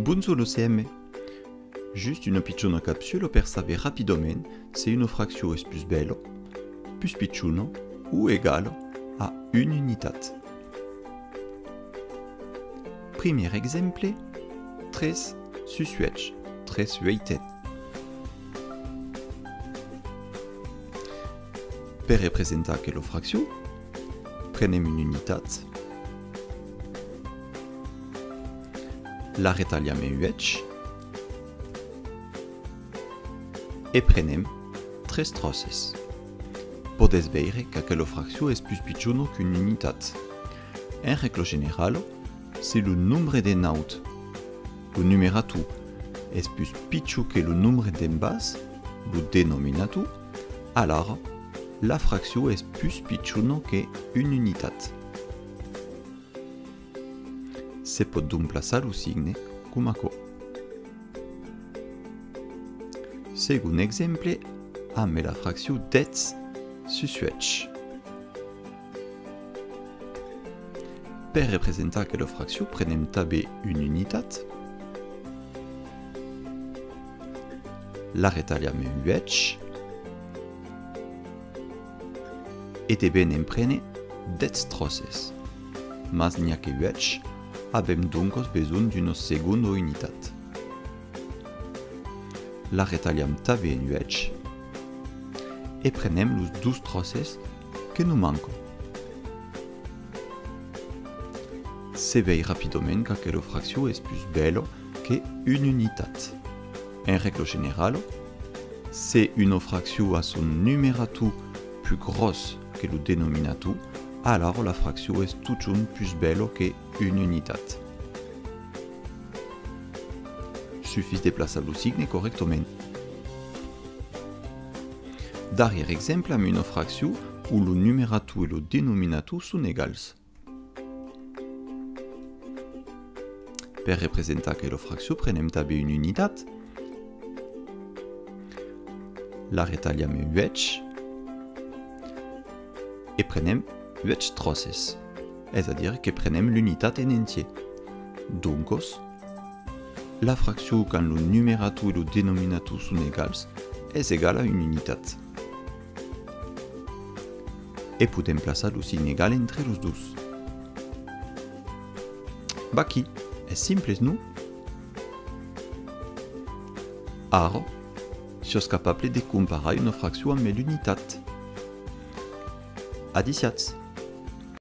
Bunzo lo seme. Juste une picciona capsule per saber rapidement se una frazione è più bello, più picciuno o egalo a un'unitat. Premier exemple, 3 su 8, 3 su 8. Per representare che la frazione, prendiamo un'unitat, la retagliamo in 8 e prendiamo 3 trosses. Potete vedere che quella frazione è più picciona che un'unitat. In regola generale, se il numero di naut, il numerato, è più piccolo che il numero di base, il denominato, allora la frazione è più picciona che un'unitat. Se pot dumplaçar il signe com aquò. Segon exemple, amb la fracció 10 su 8. Per representar que la fracció prenem també un'unitat, la retallem en 8 e devem prendre 10 trosses. Mas n'hi ha que 8, avem donc besoin d'una seconda unitat. La retagliam també en 8 e prenem los 12 trosses que nous manquent. Se vei rapidament que la fracció és plus bella que una unitat. En règle generale, se una fracció a son numerato plus gros que le denominato, alors la fraction est toujours plus belle qu'une unitat. Suffit de placer le signe correctement. Darrière exemple, am une fraction où le numerato et le denominato sont égals. Per representar que la fraction prenem també une unitat, la retagliam en 8 et prenem 8 trosses, c'est-à-dire que prenem l'unitat en entier. Donc, la fraction quand le numerato et le denominato sont égals est égale à une unitat. Et podem placer le signe égal entre les deux. Baqui, est simple, non? Ara, siamo capable de comparar une fraction amb l'unitat. Adiciats.